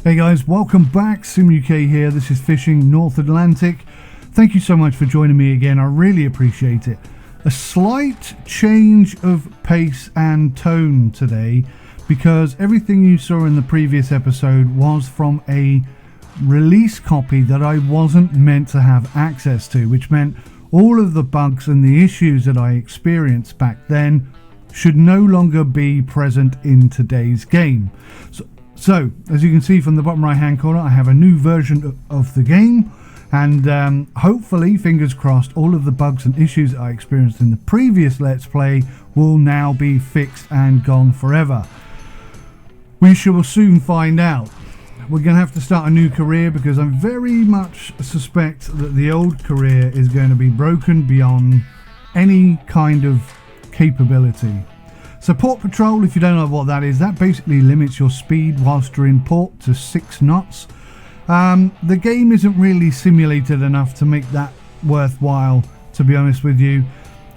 Hey guys, welcome back. Sim UK here. This is Fishing North Atlantic. Thank you so much for joining me again. I really appreciate it. A slight change of pace and tone today because everything you saw in the previous episode was from a release copy that I wasn't meant to have access to, which meant all of the bugs and the issues that I experienced back then should no longer be present in today's game. So, as you can see from the bottom right hand corner, I have a new version of the game, and hopefully, fingers crossed, all of the bugs and issues that I experienced in the previous Let's Play will now be fixed and gone forever. We shall soon find out. We're going to have to start a new career because I very much suspect that the old career is going to be broken beyond any kind of capability. So port patrol, if you don't know what that is, that basically limits your speed whilst you're in port to 6 knots. The game isn't really simulated enough to make that worthwhile, to be honest with you.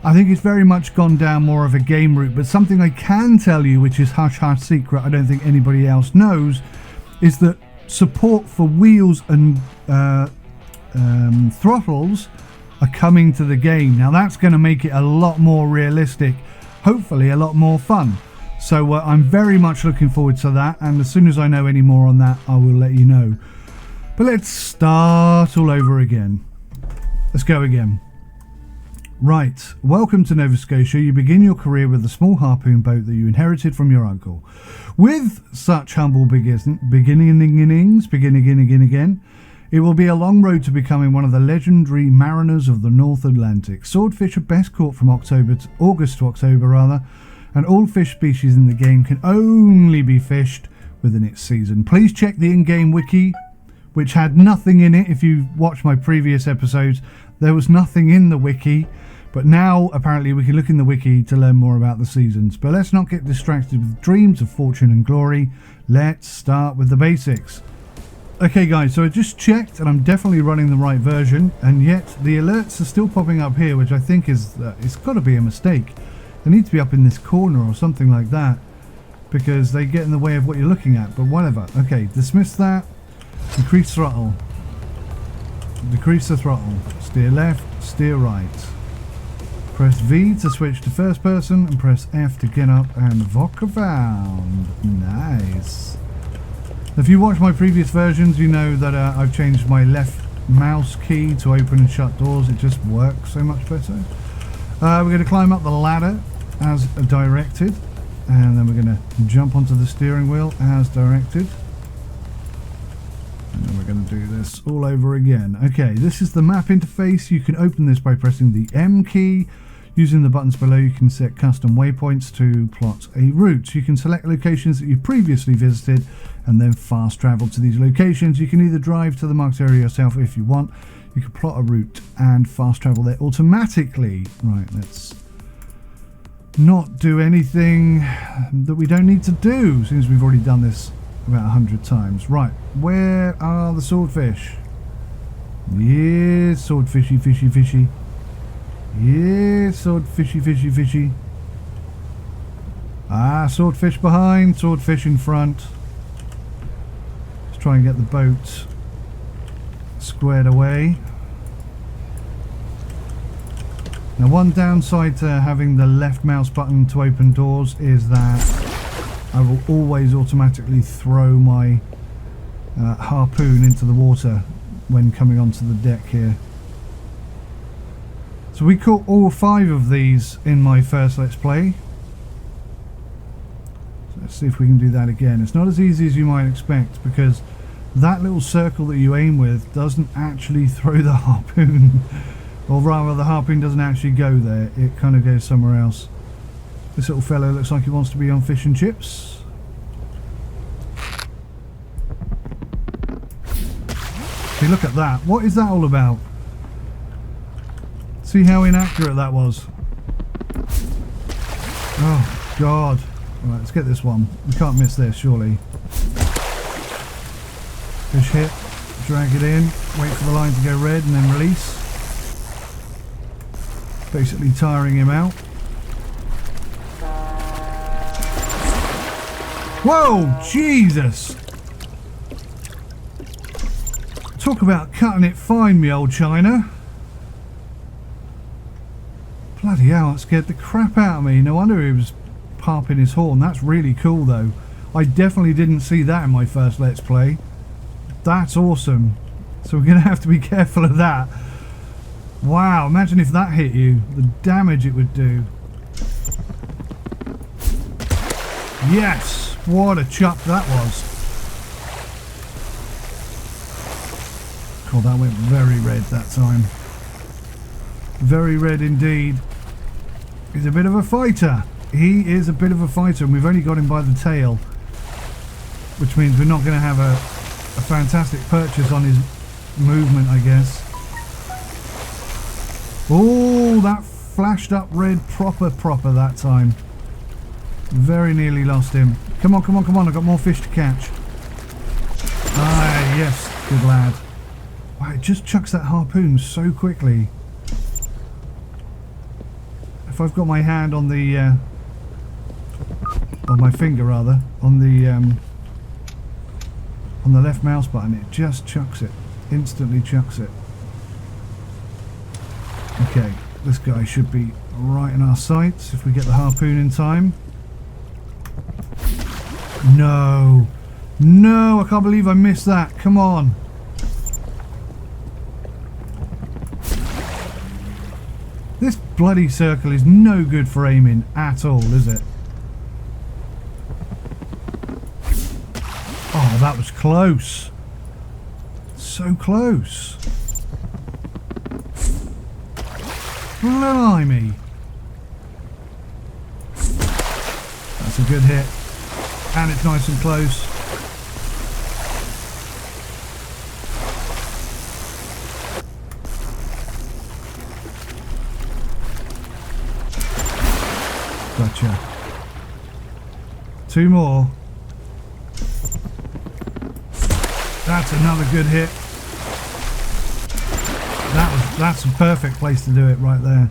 I think it's very much gone down more of a game route, but something I can tell you, which is hush hush secret, I don't think anybody else knows, is that support for wheels and throttles are coming to the game. Now that's going to make it a lot more realistic, hopefully a lot more fun. So I'm very much looking forward to that, and as soon as I know any more on that, I will let you know. But let's start all over again. Let's go again. Right, welcome to Nova Scotia. You begin your career with a small harpoon boat that you inherited from your uncle. With such humble beginnings, it will be a long road to becoming one of the legendary mariners of the North Atlantic. Swordfish are best caught from August to October, and all fish species in the game can only be fished within its season. Please check the in-game wiki, which had nothing in it. If you watched my previous episodes, there was nothing in the wiki, but now apparently we can look in the wiki to learn more about the seasons. But let's not get distracted with dreams of fortune and glory. Let's start with the basics. Okay guys, so I just checked and I'm definitely running the right version, and yet the alerts are still popping up here, which I think is, it's got to be a mistake. They need to be up in this corner or something like that, because they get in the way of what you're looking at, but whatever. Okay, dismiss that. Increase throttle. Decrease the throttle. Steer left, steer right. Press V to switch to first person, and press F to get up and walk around. Nice. If you watch my previous versions, you know that I've changed my left mouse key to open and shut doors. It just works so much better. We're going to climb up the ladder as directed, and then we're going to jump onto the steering wheel as directed. And then we're going to do this all over again. Okay, this is the map interface. You can open this by pressing the M key. Using the buttons below, you can set custom waypoints to plot a route. You can select locations that you previously visited and then fast travel to these locations. You can either drive to the marked area yourself if you want. You can plot a route and fast travel there automatically. Right, let's not do anything that we don't need to do, since we've already done this about 100 times. Right, where are the swordfish? Yes, swordfishy, fishy, fishy. Yes, swordfishy, fishy, fishy. Ah, swordfish behind, swordfish in front. Let's try and get the boat squared away. Now, one downside to having the left mouse button to open doors is that I will always automatically throw my harpoon into the water when coming onto the deck here. So we caught all 5 of these in my first Let's Play. So let's see if we can do that again. It's not as easy as you might expect, because that little circle that you aim with doesn't actually throw the harpoon. Or rather, the harpoon doesn't actually go there. It kind of goes somewhere else. This little fellow looks like he wants to be on fish and chips. See, look at that. What is that all about? See how inaccurate that was. Oh, God. Alright, let's get this one. We can't miss this, surely. Fish hit. Drag it in. Wait for the line to go red and then release. Basically tiring him out. Whoa, Jesus! Talk about cutting it fine, me old China. Bloody hell, that scared the crap out of me. No wonder he was harping his horn. That's really cool though. I definitely didn't see that in my first Let's Play. That's awesome. So we're going to have to be careful of that. Wow, imagine if that hit you. The damage it would do. Yes! What a chop that was. Oh, that went very red that time. Very red indeed. He's a bit of a fighter. He is a bit of a fighter, and we've only got him by the tail, which means we're not going to have a fantastic purchase on his movement, I guess. Oh, that flashed up red proper that time. Very nearly lost him. Come on, come on, come on. I've got more fish to catch. Ah, yes. Good lad. Wow, it just chucks that harpoon so quickly. If I've got my hand on the... or my finger rather, on the left mouse button, it just chucks it. Instantly chucks it. Okay, this guy should be right in our sights if we get the harpoon in time. No! No, I can't believe I missed that. Come on. This bloody circle is no good for aiming at all, is it? Oh, that was close. So close. Blimey. That's a good hit. And it's nice and close. Gotcha. Two more. That's another good hit. That's a perfect place to do it right there.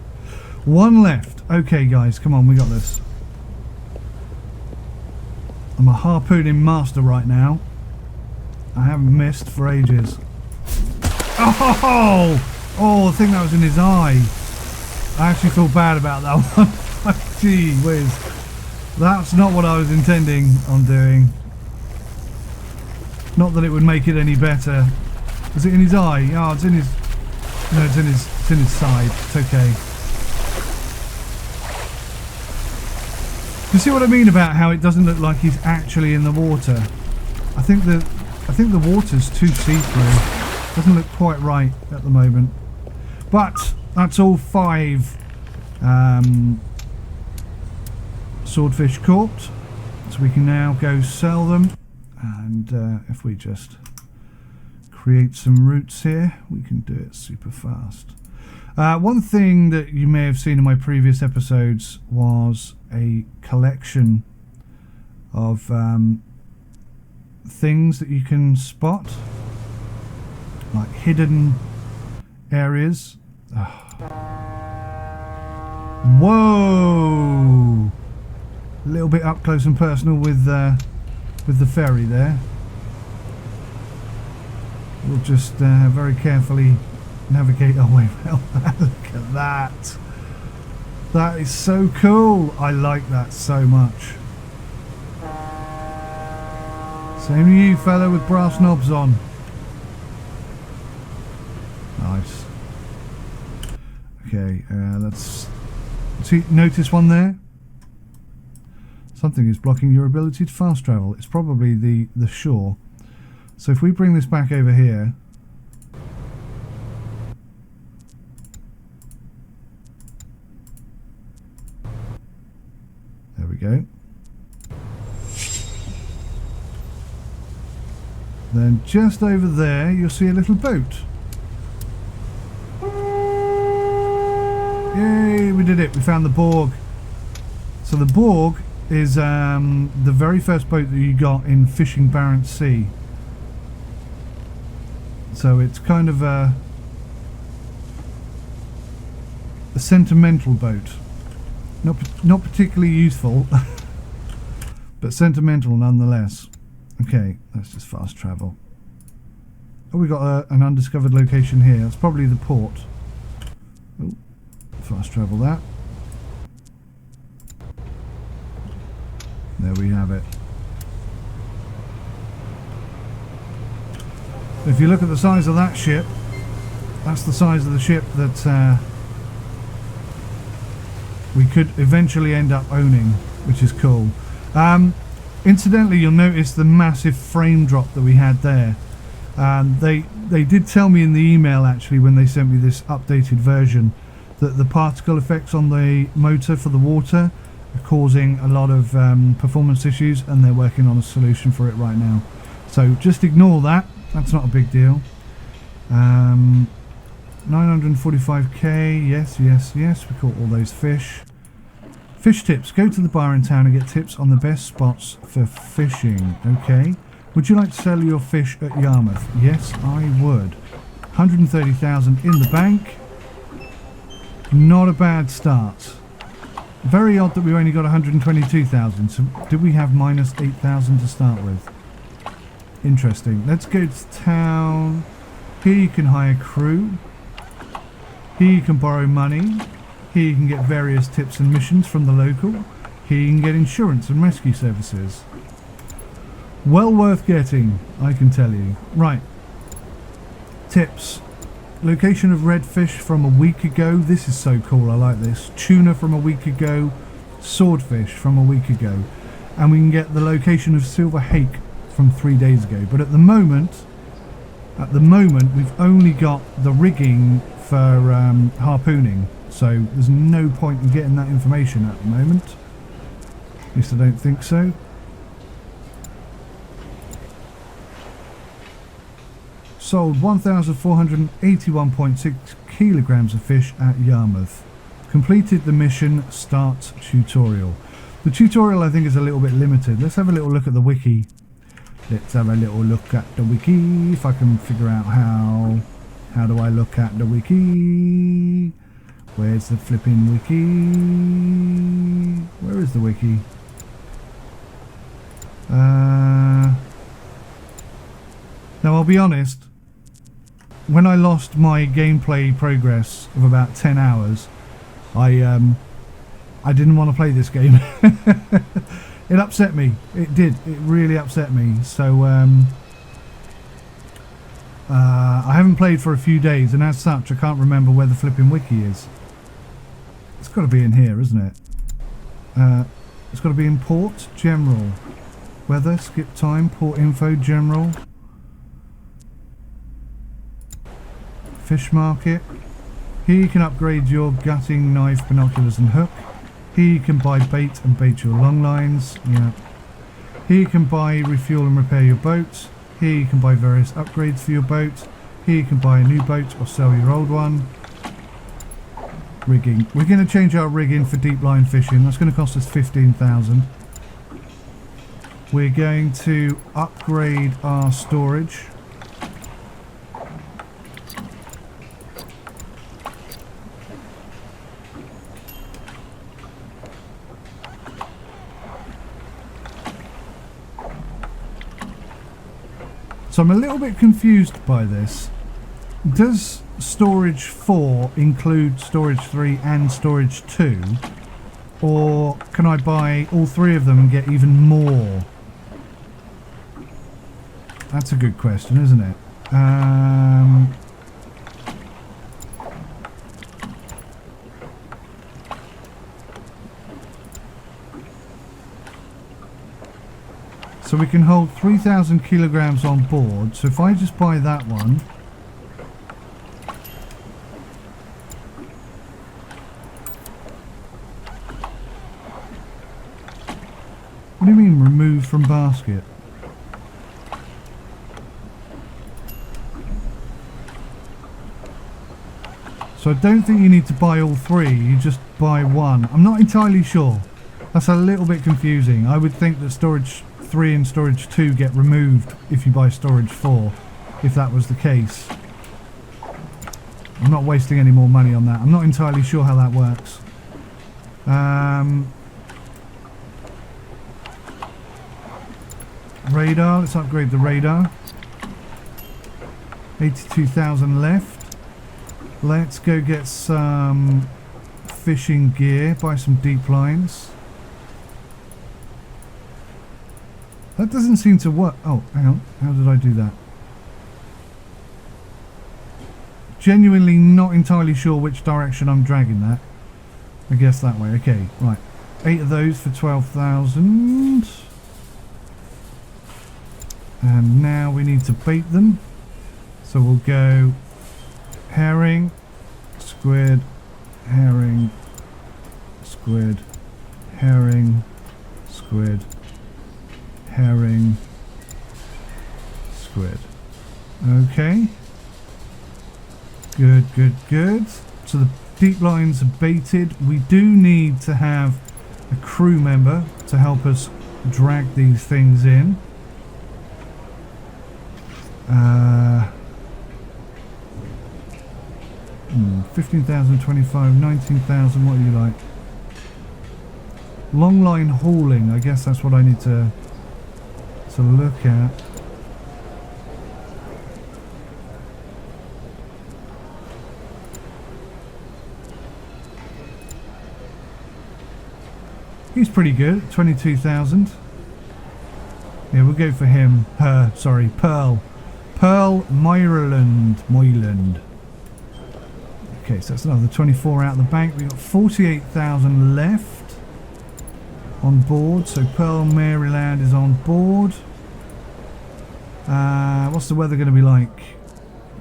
One left. Okay guys, come on, we got this. I'm a harpooning master right now. I haven't missed for ages. Oh! Oh, I think that was in his eye. I actually feel bad about that one. Gee whiz. That's not what I was intending on doing. Not that it would make it any better. Was it in his eye? Oh, it's in his... No, it's in his side. It's okay. You see what I mean about how it doesn't look like he's actually in the water? I think the water's too see-through. Doesn't look quite right at the moment. But that's all 5 swordfish caught. So we can now go sell them. And if we just create some routes here, we can do it super fast. One thing that you may have seen in my previous episodes was a collection of things that you can spot, like hidden areas. Oh. Whoa! A little bit up close and personal with the ferry there. We'll just very carefully navigate our way around. Look at that. That is so cool. I like that so much. Same to you, fella, with brass knobs on. Nice. Okay, let's see. Notice one there. Something is blocking your ability to fast travel. It's probably the shore. So if we bring this back over here, there we go. Then just over there you'll see a little boat. Yay, we did it. We found the Borg. So the Borg is the very first boat that you got in Fishing Barents Sea. So it's kind of a sentimental boat. Not particularly useful, but sentimental nonetheless. Okay, let's just fast travel. Oh, we got an undiscovered location here. That's probably the port. Oh, fast travel that. There we have it. If you look at the size of that ship, that's the size of the ship that we could eventually end up owning, which is cool. Incidentally, you'll notice the massive frame drop that we had there. They did tell me in the email, actually, when they sent me this updated version, that the particle effects on the motor for the water are causing a lot of performance issues, and they're working on a solution for it right now. So just ignore that. That's not a big deal. 945k, yes, we caught all those fish. Fish tips. Go to the bar in town and get tips on the best spots for fishing. Okay. Would you like to sell your fish at Yarmouth? Yes, I would. 130,000 in the bank. Not a bad start. Very odd that we only got 122,000. So did we have minus 8,000 to start with? Interesting. Let's go to town. Here you can hire crew. Here you can borrow money. Here you can get various tips and missions from the local. Here you can get insurance and rescue services. Well worth getting, I can tell you. Right. Tips. Location of redfish from a week ago. This is so cool, I like this. Tuna from a week ago. Swordfish from a week ago. And we can get the location of silver hake from 3 days ago. But at the moment we've only got the rigging for harpooning, so there's no point in getting that information at the moment. At least I don't think so. Sold 1,481.6 kilograms of fish at Yarmouth. Completed the mission. Start tutorial. The tutorial, I think, is a little bit limited. Let's have a little look at the wiki. Let's have a little look at the wiki, if I can figure out how do I look at the wiki? Where's the flipping wiki? Where is the wiki? Now I'll be honest, when I lost my gameplay progress of about 10 hours, I didn't want to play this game. It upset me. It did. It really upset me. So I haven't played for a few days, and as such, I can't remember where the flipping wiki is. It's got to be in here, isn't it? It's got to be in port general, weather, skip time, port info, general, fish market. Here you can upgrade your gutting, knife, binoculars, and hook. Here you can buy bait and bait your long lines. Yeah. Here you can buy, refuel and repair your boat. Here you can buy various upgrades for your boat. Here you can buy a new boat or sell your old one. Rigging. We're going to change our rigging for deep line fishing. That's going to cost us 15,000. We're going to upgrade our storage. So I'm a little bit confused by this. Does storage 4 include storage 3 and storage 2? Or can I buy all three of them and get even more? That's a good question, isn't it? So we can hold 3,000 kilograms on board. So if I just buy that one, what do you mean remove from basket? So I don't think you need to buy all three, you just buy one. I'm not entirely sure. That's a little bit confusing. I would think that storage 3 and storage 2 get removed if you buy storage 4, if that was the case. I'm not wasting any more money on that. I'm not entirely sure how that works. Radar, let's upgrade the radar. 82,000 left. Let's go get some fishing gear, buy some deep lines. That doesn't seem to work. Oh, hang on. How did I do that? Genuinely not entirely sure which direction I'm dragging that. I guess that way. Okay, right. 8 of those for 12,000. And now we need to bait them. So we'll go herring, squid, herring, squid, herring, squid, herring, squid. Okay. Good, good, good. So the deep lines are baited. We do need to have a crew member to help us drag these things in. 15,000, 25, 19,000, what do you like? Longline hauling, I guess that's what I need to look at. He's pretty good, 22,000. Yeah, we'll go for him. Her, sorry, Pearl. Pearl Moyland. Okay, so that's another 24 out of the bank. We've got 48,000 left on board. So Pearl Maryland is on board. What's the weather going to be like?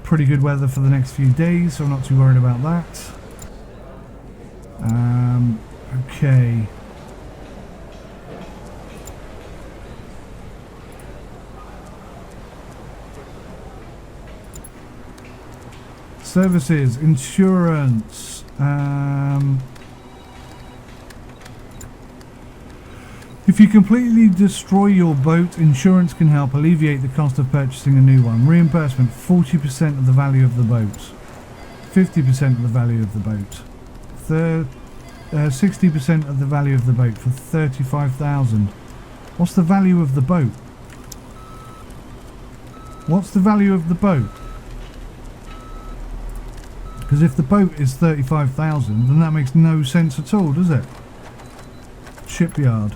Pretty good weather for the next few days, so I'm not too worried about that. Okay. Services, insurance, if you completely destroy your boat, insurance can help alleviate the cost of purchasing a new one. Reimbursement, 40% of the value of the boat, 50% of the value of the boat, 60% of the value of the boat for 35,000. What's the value of the boat? What's the value of the boat? Because if the boat is 35,000, then that makes no sense at all, does it? Shipyard.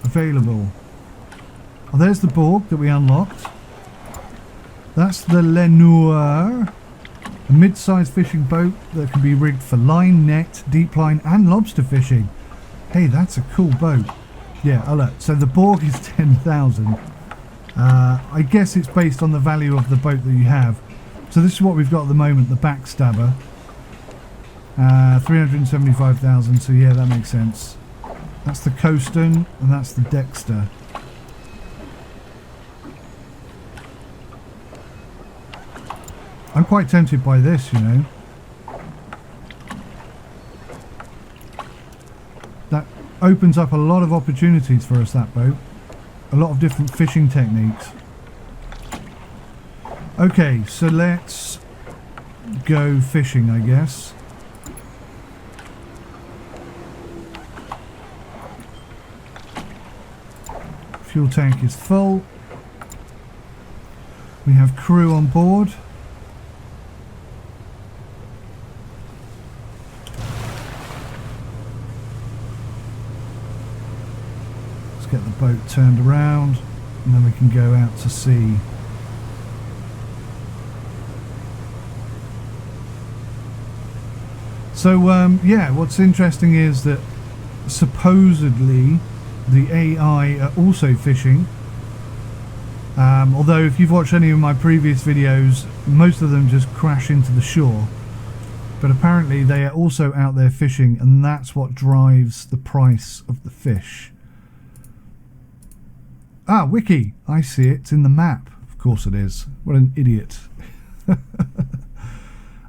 Available. Oh, there's the Borg that we unlocked. That's the Lenoir. A mid-sized fishing boat that can be rigged for line, net, deep line and lobster fishing. Hey, that's a cool boat. Yeah, oh look, so the Borg is 10,000. I guess it's based on the value of the boat that you have. So this is what we've got at the moment, the Backstabber. 375,000, so yeah, that makes sense. That's the Coaston, and that's the Dexter. I'm quite tempted by this, you know. That opens up a lot of opportunities for us, that boat. A lot of different fishing techniques. Okay, so let's go fishing, I guess. Fuel tank is full. We have crew on board. Let's get the boat turned around and then we can go out to sea. So yeah, what's interesting is that supposedly the AI are also fishing. Although if you've watched any of my previous videos, most of them just crash into the shore. But apparently they are also out there fishing, and that's what drives the price of the fish. Ah, wiki! I see it. It's in the map. Of course it is. What an idiot.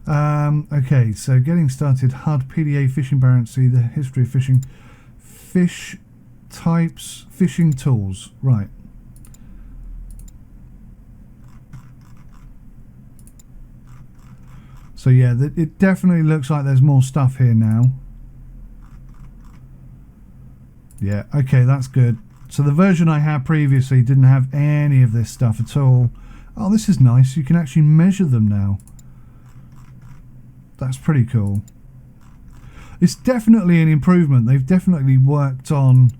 Okay, so getting started. HUD, PDA, fishing buoyancy, the history of fishing, fish types, fishing tools. Right. So yeah, it definitely looks like there's more stuff here now. Yeah, okay, that's good. So the version I had previously didn't have any of this stuff at all. Oh, this is nice. You can actually measure them now. That's pretty cool. It's definitely an improvement. They've definitely worked on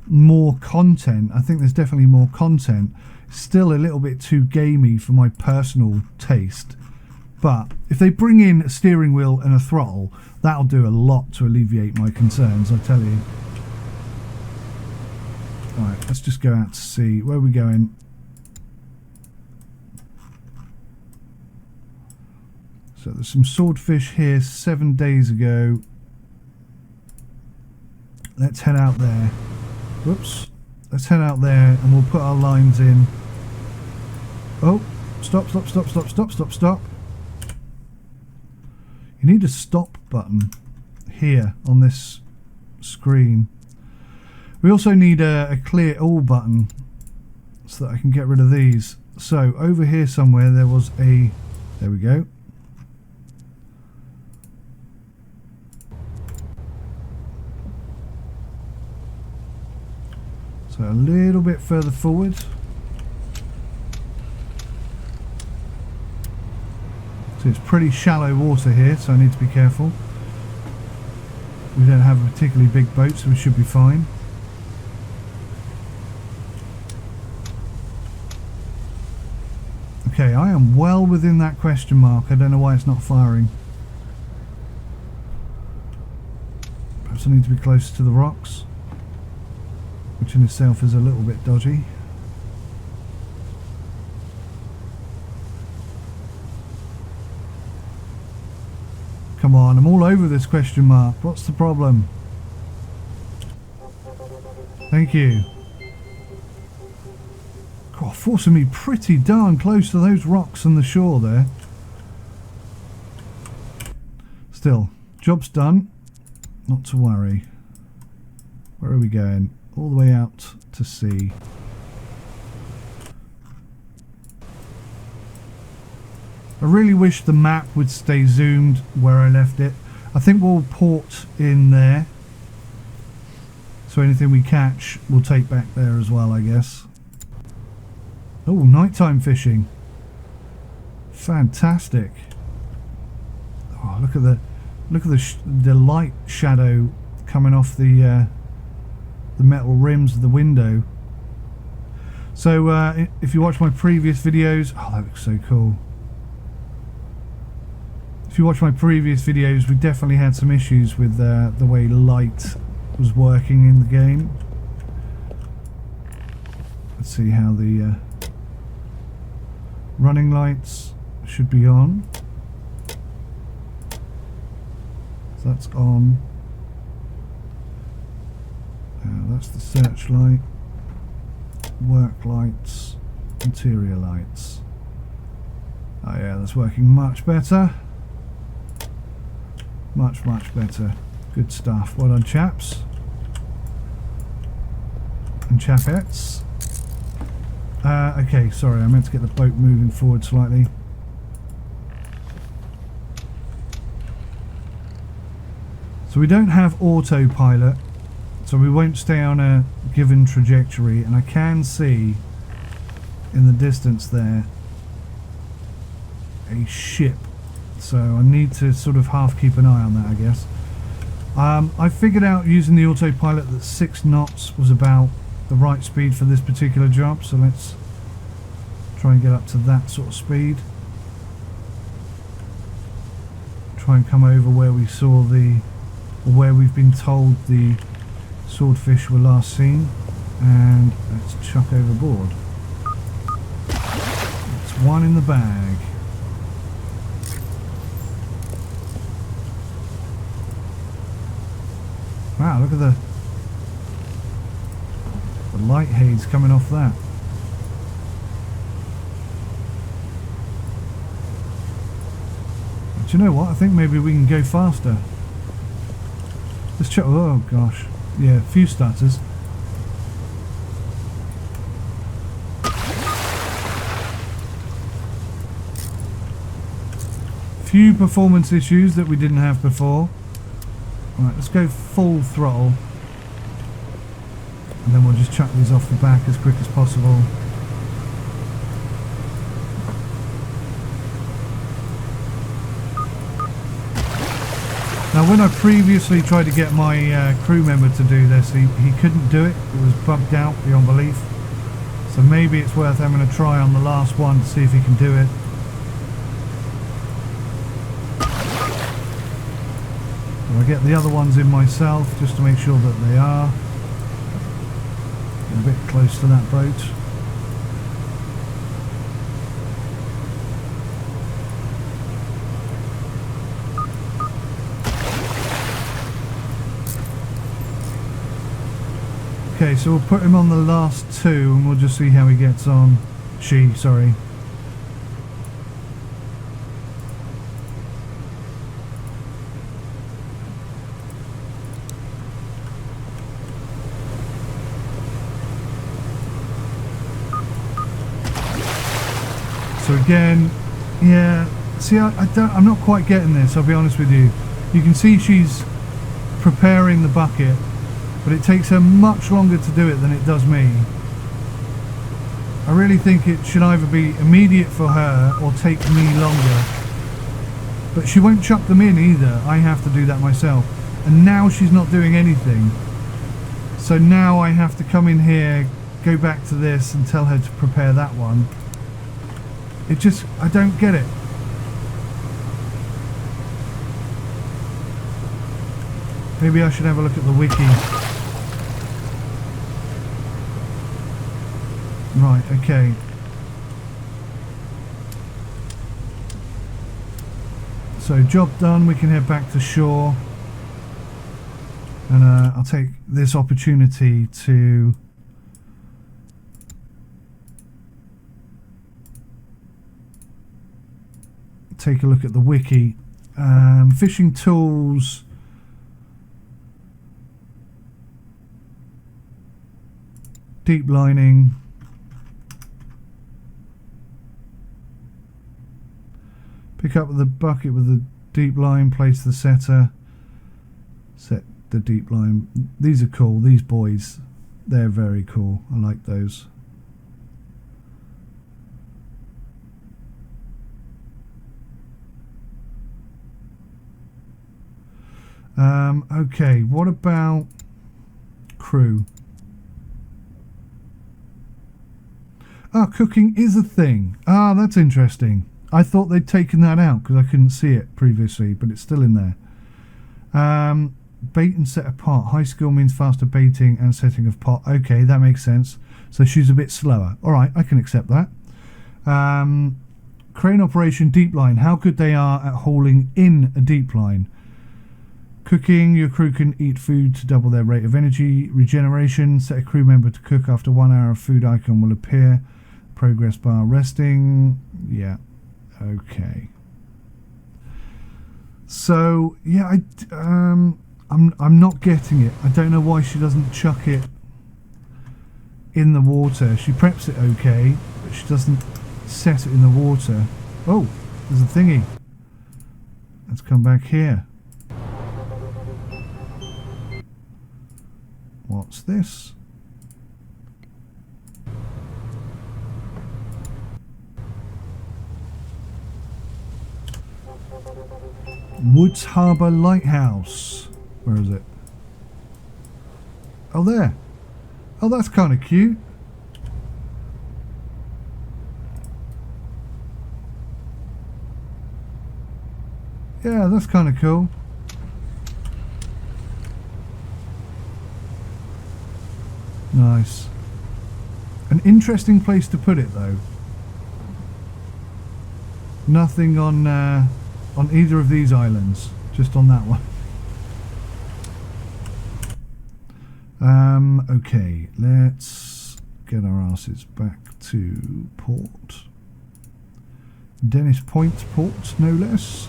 more content. I think there's definitely more content. Still a little bit too gamey for my personal taste. But if they bring in a steering wheel and a throttle, that'll do a lot to alleviate my concerns, I tell you. Alright, let's just go out to sea. Where are we going? So there's some swordfish here 7 days ago. Let's head out there. Whoops. Let's head out there and we'll put our lines in. Oh, stop, stop, stop, stop, stop, stop, stop. You need a stop button here on this screen. We also need a clear all button so that I can get rid of these. So over here somewhere there was a, there we go. So a little bit further forward. So it's pretty shallow water here, so I need to be careful. We don't have a particularly big boat, so we should be fine. Okay, I am well within that question mark. I don't know why it's not firing. Perhaps I need to be closer to the rocks, which in itself is a little bit dodgy. Come on, I'm all over this question mark. What's the problem? Thank you. God, forcing me pretty darn close to those rocks and the shore there. Still, job's done. Not to worry. Where are we going? All the way out to sea. I really wish the map would stay zoomed where I left it. I think we'll port in there, so anything we catch we'll take back there as well, I guess. Oh, nighttime fishing. Fantastic. Oh, look at the light shadow coming off the metal rims of the window. So if you watch my previous videos, oh, that looks so cool. If you watch my previous videos, we definitely had some issues with the way light was working in the game. Let's see how the running lights should be on. So that's on. That's the searchlight, work lights, interior lights. Oh yeah, that's working much better. Much, much better. Good stuff. Well done, chaps. And chapettes. Okay, sorry, I meant to get the boat moving forward slightly. So we don't have autopilot, so we won't stay on a given trajectory, and I can see in the distance there a ship. So I need to sort of half keep an eye on that, I guess. I figured out using the autopilot that 6 knots was about the right speed for this particular job, so let's try and get up to that sort of speed. Try and come over where we saw or where we've been told the swordfish were last seen, and let's chuck overboard. It's one in the bag. Wow, look at the light haze coming off that. But you know what? I think maybe we can go faster. Let's check. Oh gosh, yeah, a few stutters. Few performance issues that we didn't have before. Right, let's go full throttle, and then we'll just chuck these off the back as quick as possible. Now when I previously tried to get my crew member to do this, he couldn't do it. It was bugged out beyond belief. So maybe it's worth having a try on the last one to see if he can do it. I'll get the other ones in myself just to make sure that they are. Get a bit close to that boat. Okay, so we'll put him on the last two and we'll just see how he gets on. Sorry. So again, yeah, see, I'm not quite getting this, I'll be honest with you. You can see she's preparing the bucket, but it takes her much longer to do it than it does me. I really think it should either be immediate for her or take me longer. But she won't chuck them in either, I have to do that myself. And now she's not doing anything. So now I have to come in here, go back to this and tell her to prepare that one. It just, I don't get it. Maybe I should have a look at the wiki. Right, okay. So job done, we can head back to shore. And I'll take this opportunity to take a look at the wiki. Fishing tools. Deep lining. Pick up the bucket with the deep line, place the setter, set the deep line. These are cool, these boys, they're very cool, I like those. Okay, what about crew? Ah, cooking is a thing. Ah, that's interesting. I thought they'd taken that out because I couldn't see it previously, but it's still in there. Bait and set apart. High skill means faster baiting and setting of pot. Okay, that makes sense. So she's a bit slower. Alright, I can accept that. Crane operation deep line. How good they are at hauling in a deep line. Cooking. Your crew can eat food to double their rate of energy. Regeneration. Set a crew member to cook. After 1 hour, a food icon will appear. Progress bar. Resting. Yeah. Okay. So yeah, I'm not getting it. I don't know why she doesn't chuck it in the water. She preps it okay, but she doesn't set it in the water. Oh, there's a thingy. Let's come back here. What's this? Woods Harbour Lighthouse. Where is it? Oh, there. Oh, that's kind of cute. Yeah, that's kind of cool. Nice. An interesting place to put it, though. Nothing on either of these islands, just on that one. Okay, let's get our asses back to port. Dennis Point port, no less.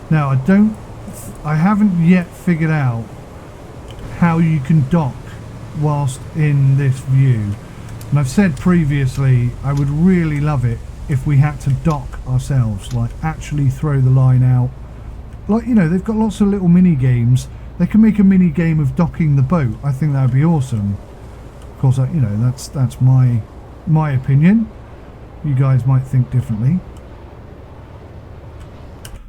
Now I haven't yet figured out how you can dock whilst in this view. And I've said previously, I would really love it if we had to dock ourselves, like actually throw the line out. Like, you know, they've got lots of little mini games. They can make a mini game of docking the boat. I think that would be awesome. Of course, you know, that's my opinion. You guys might think differently.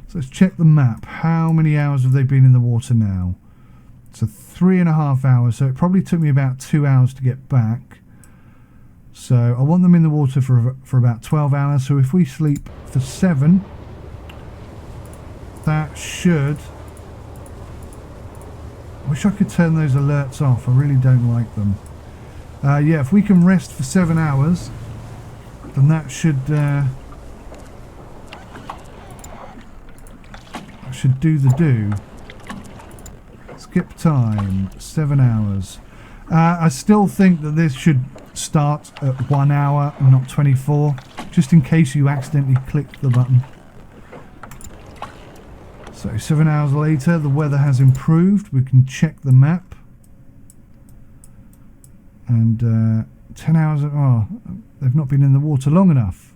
So let's check the map. How many hours have they been in the water now? So 3.5 hours. So it probably took me about 2 hours to get back. So I want them in the water for about 12 hours. So if we sleep for 7, that should... I wish I could turn those alerts off. I really don't like them. Yeah, if we can rest for 7 hours, then that should do the do. Skip time, 7 hours. I still think that this should start at 1 hour and not 24, just in case you accidentally clicked the button. So 7 hours later, the weather has improved. We can check the map. And 10 hours, oh, they've not been in the water long enough.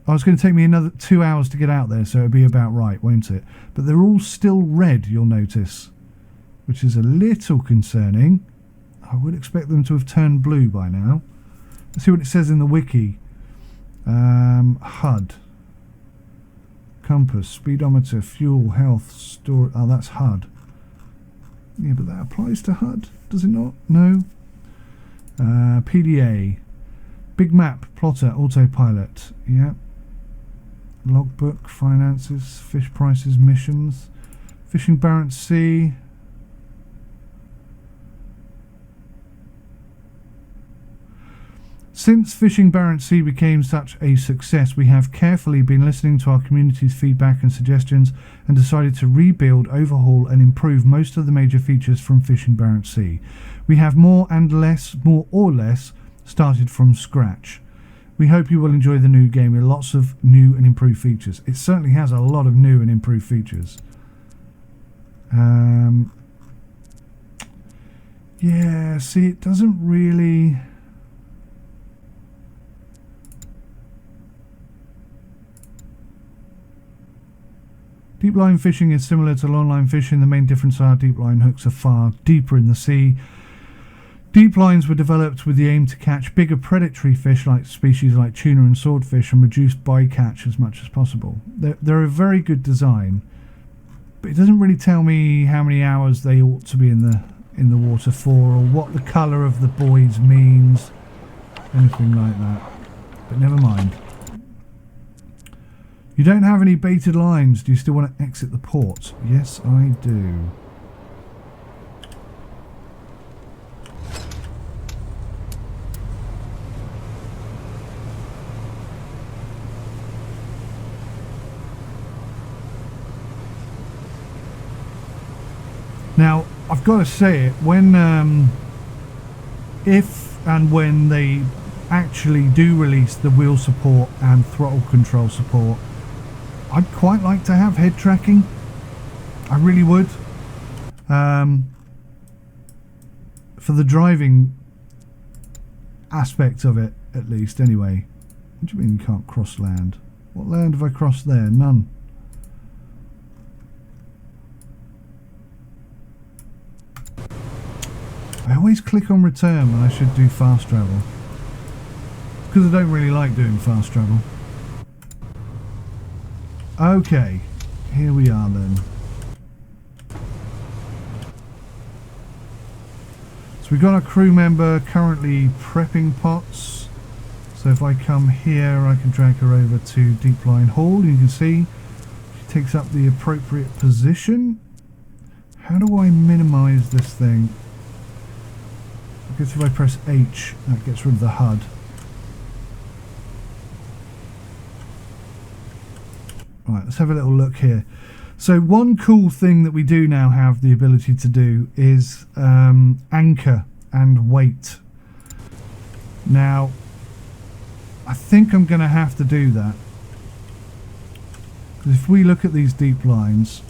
Oh, it's going to take me another 2 hours to get out there, so it'll be about right, won't it? But they're all still red, you'll notice, which is a little concerning. I would expect them to have turned blue by now. Let's see what it says in the wiki. HUD. Compass, speedometer, fuel, health, store. Oh, that's HUD. Yeah, but that applies to HUD, does it not? No. PDA. Big map, plotter, autopilot. Yeah. Logbook, finances, fish prices, missions. Fishing Barents Sea. Since Fishing Barents Sea became such a success, we have carefully been listening to our community's feedback and suggestions and decided to rebuild, overhaul and improve most of the major features from Fishing Barents Sea. We have more or less started from scratch. We hope you will enjoy the new game with lots of new and improved features. It certainly has a lot of new and improved features. Yeah, see, it doesn't really... Deepline fishing is similar to longline fishing. The main difference are deepline hooks are far deeper in the sea. Deep lines were developed with the aim to catch bigger predatory fish like species like tuna and swordfish and reduce bycatch as much as possible. They're a very good design, but it doesn't really tell me how many hours they ought to be in the water for, or what the colour of the buoys means, anything like that. But never mind. You don't have any baited lines. Do you still want to exit the port? Yes, I do. Now, I've got to say it, when if and when they actually do release the wheel support and throttle control support, I'd quite like to have head tracking. I really would. For the driving aspect of it, at least, anyway. What do you mean you can't cross land? What land have I crossed there? None. I always click on return when I should do fast travel, because I don't really like doing fast travel. Okay, here we are then. So we've got a crew member currently prepping pots. So if I come here, I can drag her over to Deepline Hall. You can see she takes up the appropriate position. How do I minimize this thing? I guess if I press H, that gets rid of the HUD. Right, let's have a little look here. So one cool thing that we do now have the ability to do is anchor and weight. Now, I think I'm going to have to do that. Because if we look at these deep lines,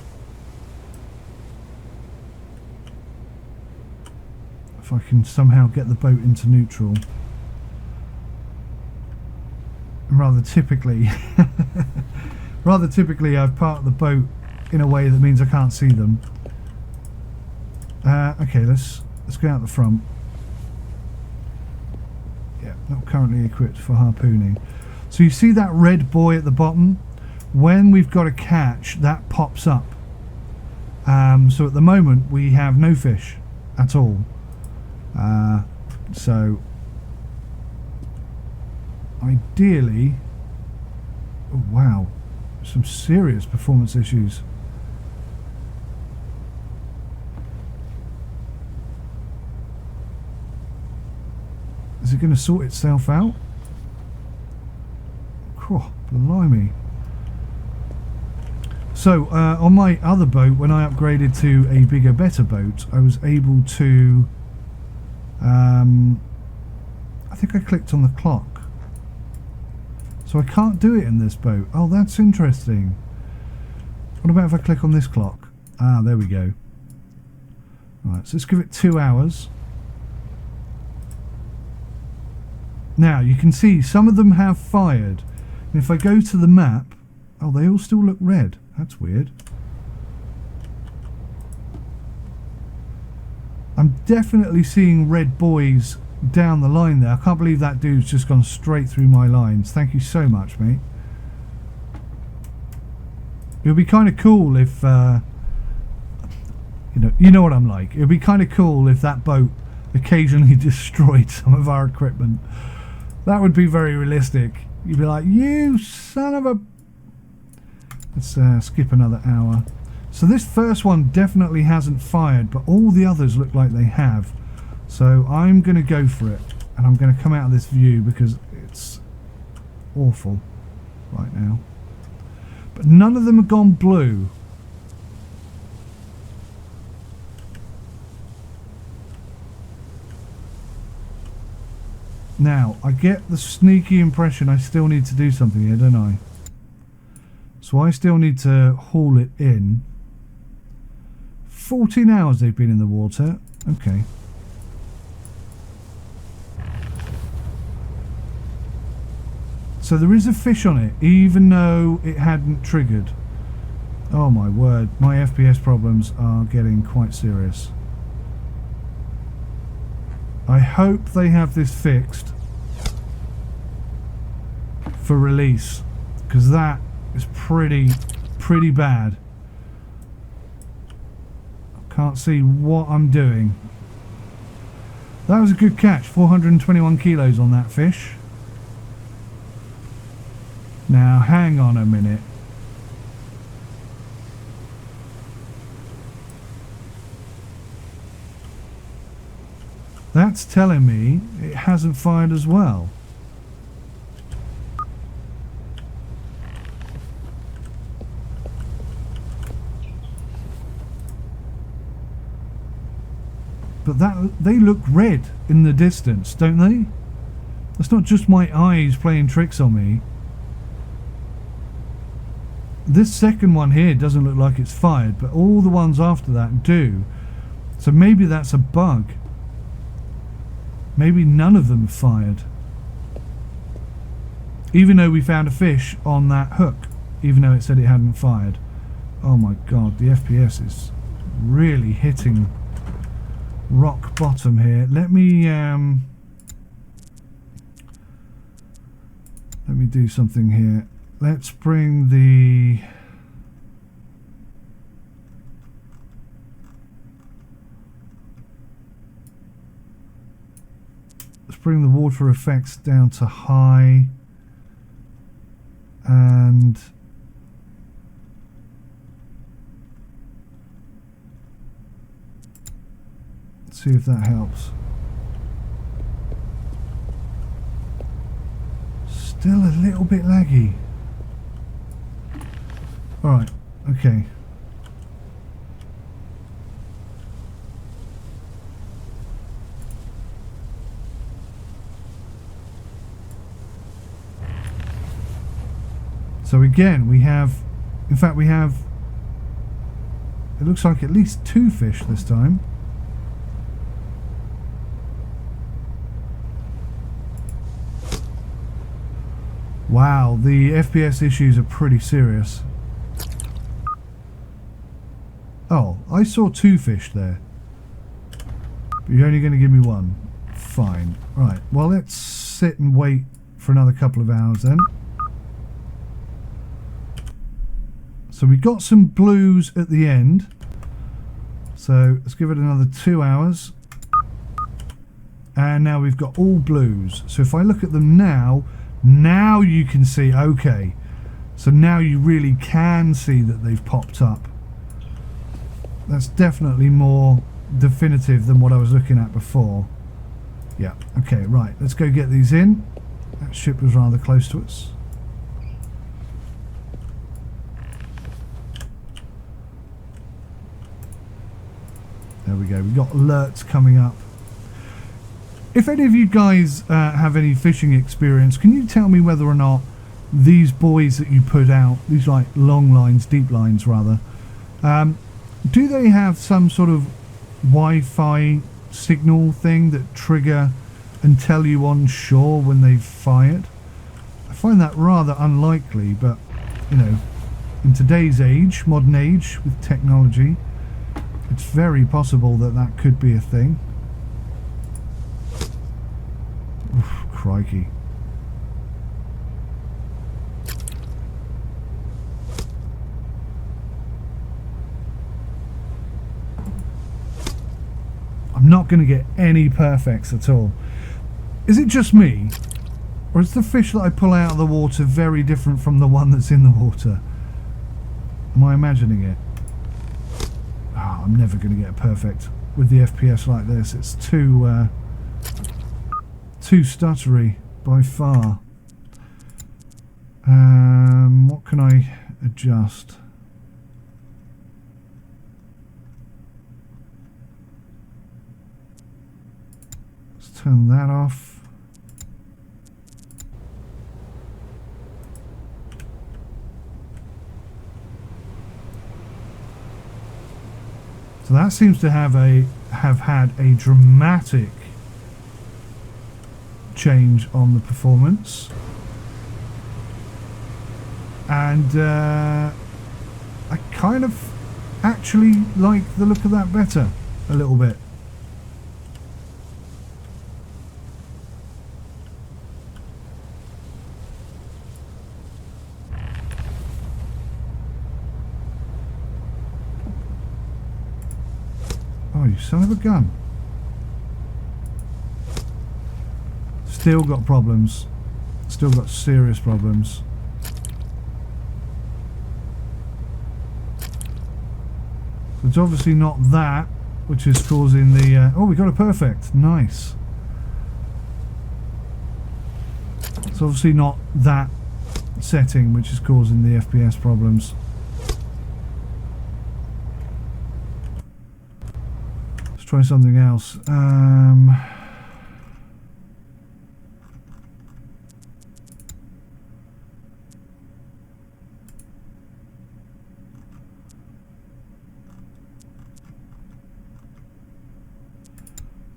if I can somehow get the boat into neutral, rather typically I've parked the boat in a way that means I can't see them. Okay, let's go out the front. Yeah, Not currently equipped for harpooning. So you see that red buoy at the bottom? When we've got a catch, that pops up. So at the moment we have no fish at all. So ideally, oh wow, some serious performance issues. Is it going to sort itself out? Oh, blimey. So on my other boat, when I upgraded to a bigger, better boat, I was able to I think I clicked on the clock, so I can't do it in this boat. Oh, that's interesting. What about if I click on this clock? Ah, there we go. Right, so let's give it 2 hours. Now you can see some of them have fired, and if I go to the map, oh, they all still look red. That's weird. I'm definitely seeing red buoys down the line there. I can't believe that dude's just gone straight through my lines. Thank you so much, mate. It would be kind of cool if you know what I'm like. It would be kind of cool if that boat occasionally destroyed some of our equipment. That would be very realistic. You'd be like, you son of a... Let's skip another hour. So this first one definitely hasn't fired, but all the others look like they have. So I'm going to go for it, and I'm going to come out of this view because it's awful right now. But none of them have gone blue. Now, I get the sneaky impression I still need to do something here, don't I? So I still need to haul it in. 14 hours they've been in the water. Okay. So there is a fish on it, even though it hadn't triggered. Oh my word, my FPS problems are getting quite serious. I hope they have this fixed for release, because that is pretty bad. I can't see what I'm doing. That was a good catch, 421 kilos on that fish. Now hang on a minute. That's telling me it hasn't fired as well. But they look red in the distance, don't they? That's not just my eyes playing tricks on me. This second one here doesn't look like it's fired, but all the ones after that do. So maybe that's a bug. Maybe none of them fired. Even though we found a fish on that hook, even though it said it hadn't fired. Oh my god, the FPS is really hitting rock bottom here. Let me do something here. Let's bring the water effects down to high, and see if that helps. Still a little bit laggy. Alright, okay. So again, we have, in fact we have, it looks like at least 2 fish this time. Wow, the FPS issues are pretty serious. Oh, I saw 2 fish there. But you're only going to give me 1. Fine. Right, well, let's sit and wait for another couple of hours then. So we got some blues at the end. So let's give it another 2 hours. And now we've got all blues. So if I look at them now you can see, okay. So now you really can see that they've popped up. That's definitely more definitive than what I was looking at before. Yeah, okay, right. Let's go get these in. That ship was rather close to us. There we go. We've got alerts coming up. If any of you guys have any fishing experience, can you tell me whether or not these buoys that you put out, these like long lines, deep lines rather, do they have some sort of Wi-Fi signal thing that trigger and tell you on shore when they've fired? I find that rather unlikely, but you know, in today's age, modern age with technology, it's very possible that that could be a thing. Oof, crikey. I'm not going to get any perfects at all. Is it just me? Or is the fish that I pull out of the water very different from the one that's in the water? Am I imagining it? Oh, I'm never going to get a perfect with the FPS like this. It's too stuttery by far. What can I adjust? Let's turn that off. So that seems to have had a dramatic change on the performance, and I kind of actually like the look of that better a little bit. Oh, you son of a gun. Still got problems. Still got serious problems. It's obviously not that which is causing the... oh, we got a perfect. Nice. It's obviously not that setting which is causing the FPS problems. Let's try something else.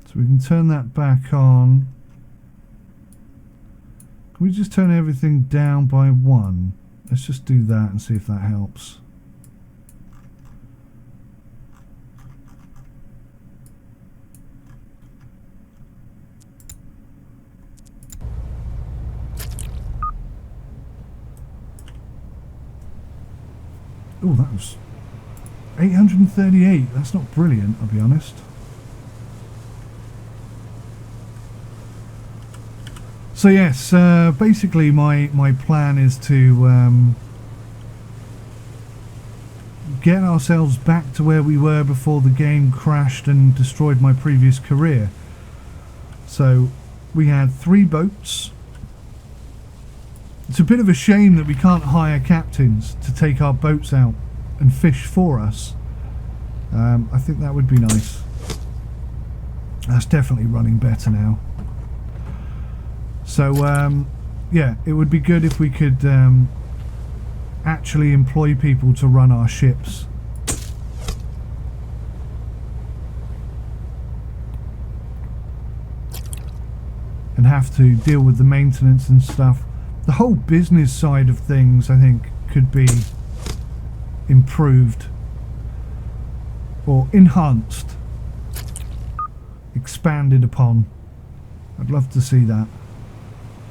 So we can turn that back on. Can we just turn everything down by 1? Let's just do that and see if that helps. Oh, that was 838. That's not brilliant, I'll be honest. So yes, basically my plan is to get ourselves back to where we were before the game crashed and destroyed my previous career. So we had 3 boats. It's a bit of a shame that we can't hire captains to take our boats out and fish for us. I think that would be nice. That's definitely running better now. So yeah, it would be good if we could actually employ people to run our ships. And have to deal with the maintenance and stuff. The whole business side of things, I think, could be improved or enhanced, expanded upon. I'd love to see that.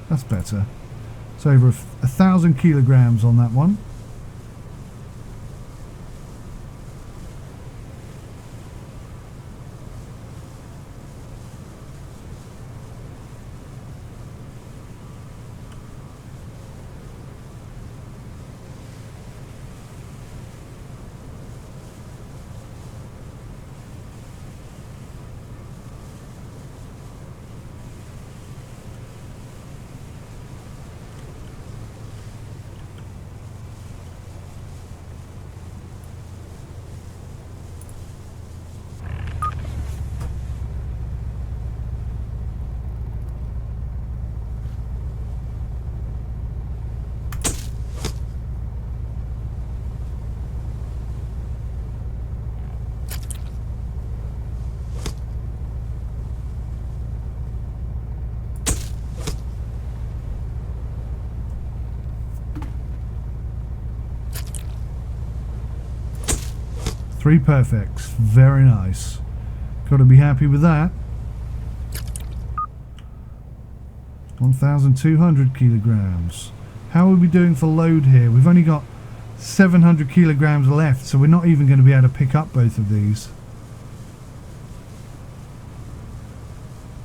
That's better. It's over 1,000 kilograms on that one. Three perfects, very nice. Got to be happy with that. 1,200 kilograms. How are we doing for load here? We've only got 700 kilograms left, so we're not even going to be able to pick up both of these.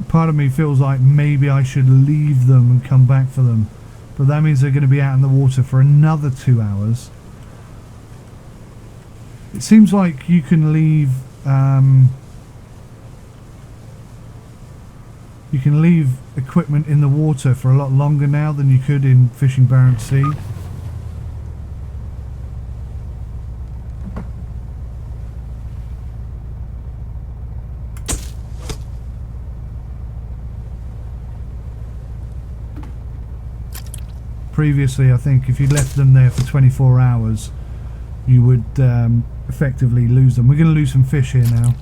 Part of me feels like maybe I should leave them and come back for them, but that means they're going to be out in the water for another 2 hours. It seems like you can leave equipment in the water for a lot longer now than you could in fishing Barents Sea. Previously, I think if you left them there for 24 hours, you would effectively lose them. We're going to lose some fish here now.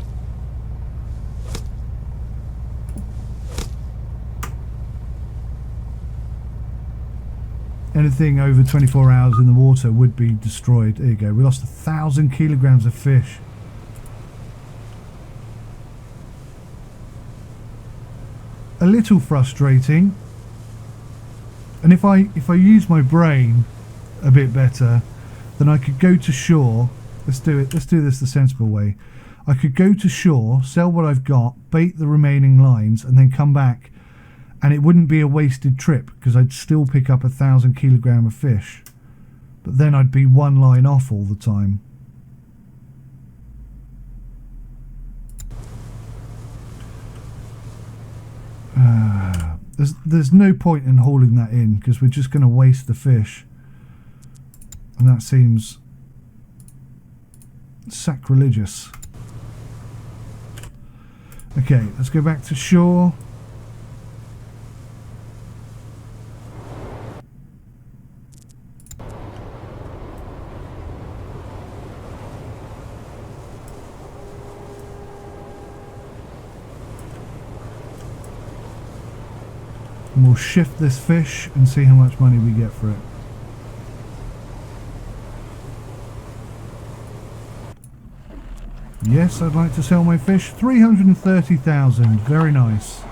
Anything over 24 hours in the water would be destroyed. There you go. We lost 1,000 kilograms of fish. A little frustrating. And if I use my brain a bit better, then I could go to shore. Let's do it. Let's do this the sensible way. I could go to shore, sell what I've got, bait the remaining lines, and then come back, and it wouldn't be a wasted trip because I'd still pick up 1,000 kilograms of fish. But then I'd be one line off all the time. There's no point in hauling that in because we're just going to waste the fish. And that seems sacrilegious. Okay, let's go back to shore. And we'll shift this fish and see how much money we get for it. Yes, I'd like to sell my fish. 330,000. Very nice.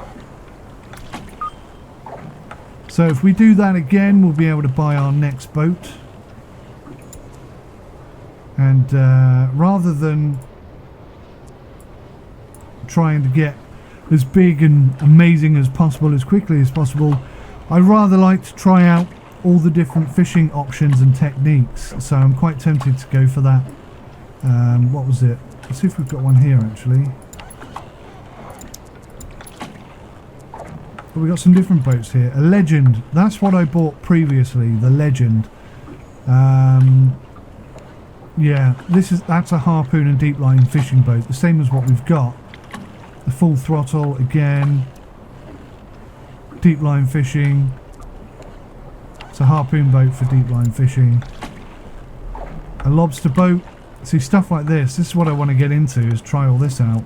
So if we do that again, we'll be able to buy our next boat. And rather than trying to get as big and amazing as possible as quickly as possible, I'd rather like to try out all the different fishing options and techniques. So I'm quite tempted to go for that. What was it? Let's see if we've got one here actually. But we've got some different boats here. A Legend. That's what I bought previously. The Legend. Yeah, that's a Harpoon and Deepline fishing boat. The same as what we've got. The full throttle again. Deepline fishing. It's a Harpoon boat for Deepline fishing. A Lobster boat. See, stuff like this is what I want to get into, is try all this out.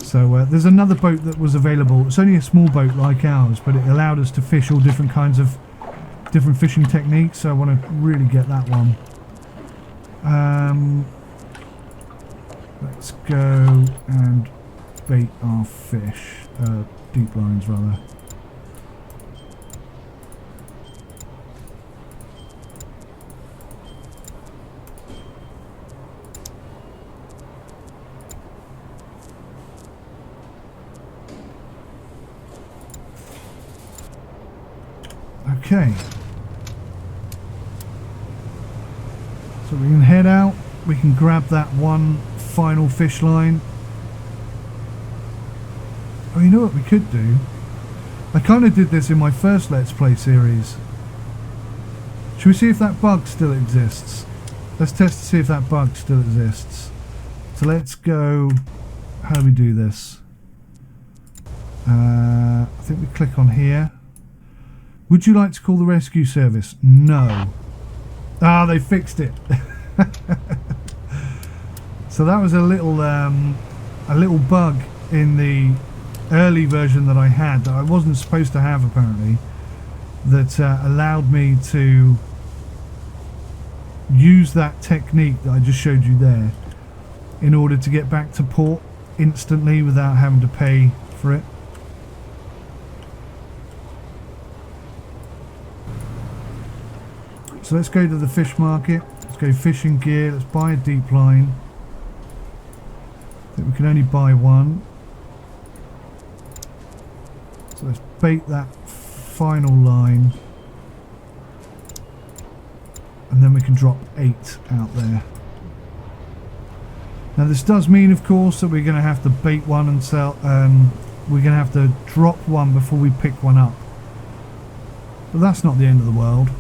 So there's another boat that was available. It's only a small boat like ours, but it allowed us to fish all different kinds of different fishing techniques, so I want to really get that one. Let's go and bait our fish. Deep lines rather. Okay. So we can head out. We can grab that one final fish line. Oh, you know what we could do? I kind of did this in my first Let's Play series. Should we see if that bug still exists? Let's test to see if that bug still exists. So let's go... How do we do this? I think we click on here. Would you like to call the rescue service? No. Ah, they fixed it. So that was a little bug in the early version that I had that I wasn't supposed to have apparently, that allowed me to use that technique that I just showed you there in order to get back to port instantly without having to pay for it. So let's go to the fish market. Let's go fishing gear. Let's buy a Deepline. I think we can only buy one. So let's bait that final line. And then we can drop 8 out there. Now this does mean, of course, that we're going to have to bait one and sell. We're going to have to drop one before we pick one up. But that's not the end of the world.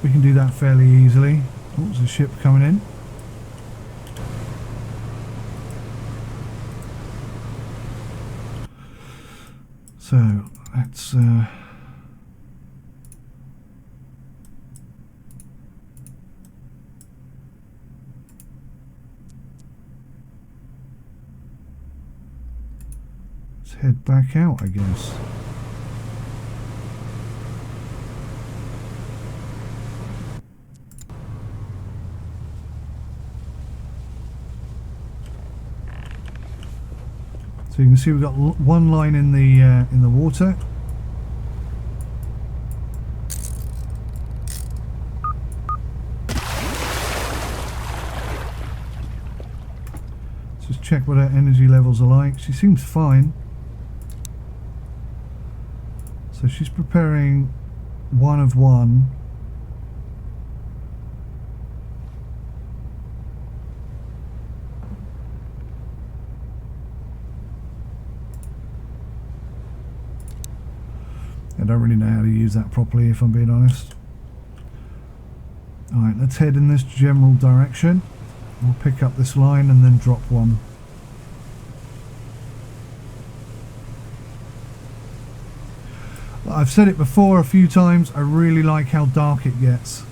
We can do that fairly easily. Oh, there's a ship coming in. So let's head back out, I guess. So you can see we've got one line in the water. Let's just check what her energy levels are like. She seems fine. So she's preparing 1 of 1. I don't really know how to use that properly, if I'm being honest. Alright, let's head in this general direction. We'll pick up this line and then drop one. I've said it before a few times, I really like how dark it gets.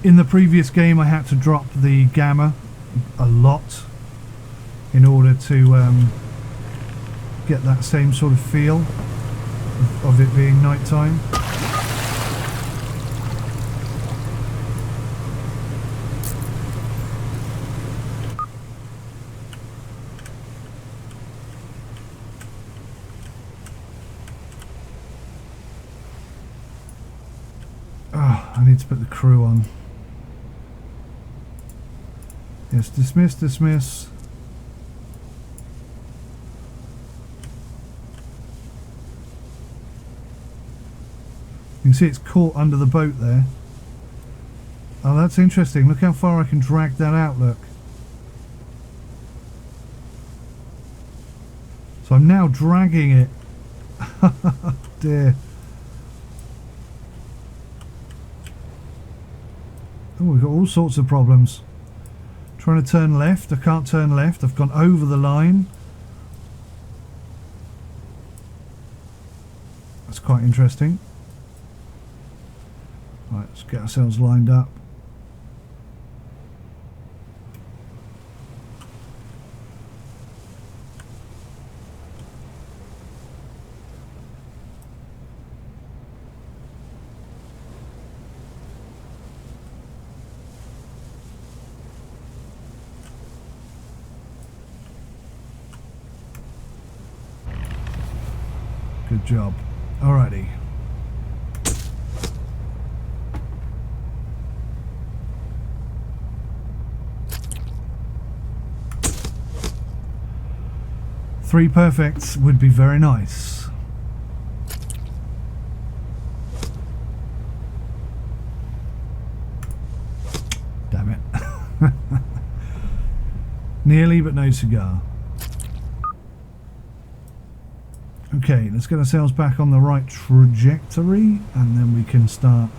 In the previous game I had to drop the gamma a lot in order to get that same sort of feel of it being nighttime. I need to put the crew on. Yes, dismiss, dismiss. You can see it's caught under the boat there. Oh, that's interesting. Look how far I can drag that out, look. So I'm now dragging it. Dear. Oh, we've got all sorts of problems. Trying to turn left, I can't turn left. I've gone over the line. That's quite interesting. Right, let's get ourselves lined up. Good job. Alrighty. 3 perfects would be very nice. Damn it. Nearly, but no cigar. Okay, let's get ourselves back on the right trajectory, and then we can start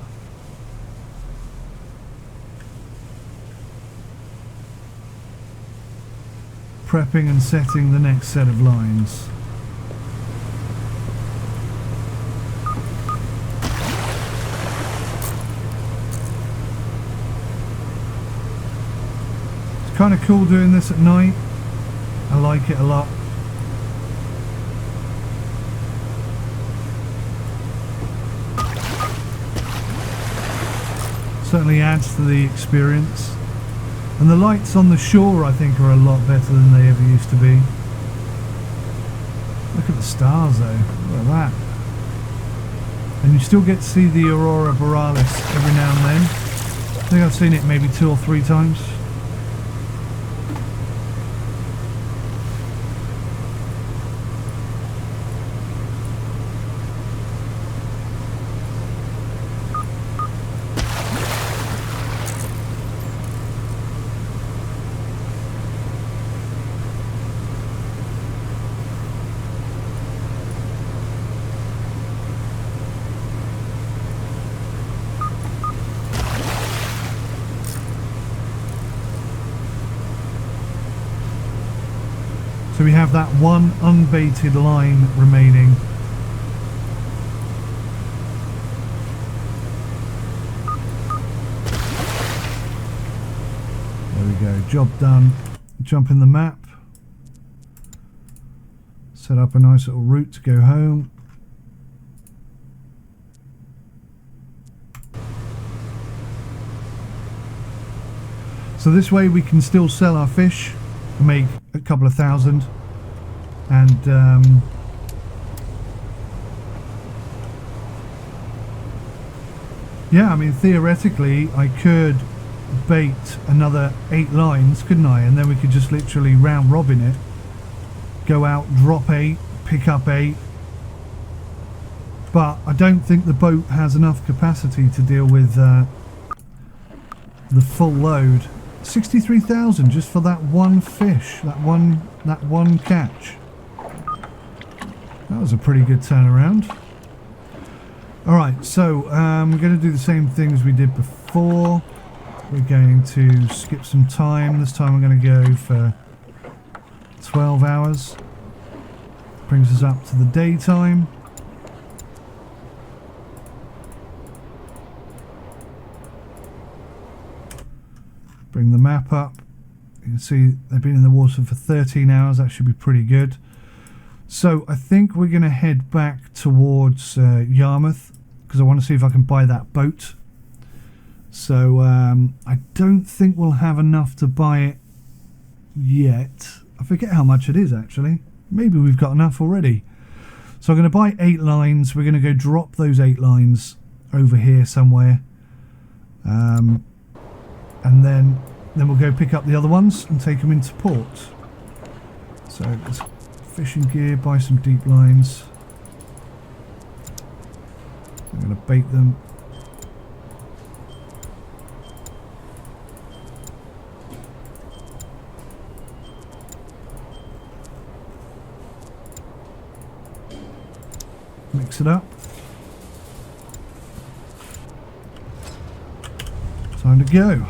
prepping and setting the next set of lines. It's kind of cool doing this at night. I like it a lot. Certainly adds to the experience. And the lights on the shore, I think, are a lot better than they ever used to be. Look at the stars, though. Look at that. And you still get to see the aurora borealis every now and then. I think I've seen it maybe 2 or 3 times. So we have that one unbaited line remaining. There we go, job done. Jump in the map. Set up a nice little route to go home. So this way we can still sell our fish, make a couple of thousand, and yeah, I mean, theoretically I could bait another 8 lines, couldn't I? And then we could just literally round robin it, go out, drop 8, pick up 8. But I don't think the boat has enough capacity to deal with the full load. 63,000 just for that one fish, that one catch. That was a pretty good turnaround. Alright, so we're going to do the same thing as we did before. We're going to skip some time. This time we're going to go for 12 hours. Brings us up to the daytime. Bring the map up. You can see they've been in the water for 13 hours. That should be pretty good. So I think we're going to head back towards Yarmouth, because I want to see if I can buy that boat. So I don't think we'll have enough to buy it yet. I forget how much it is actually. Maybe we've got enough already. So I'm going to buy 8 lines. We're going to go drop those 8 lines over here somewhere. And then we'll go pick up the other ones and take them into port. So let's fishing gear, buy some deep lines. I'm going to bait them. Mix it up. Time to go.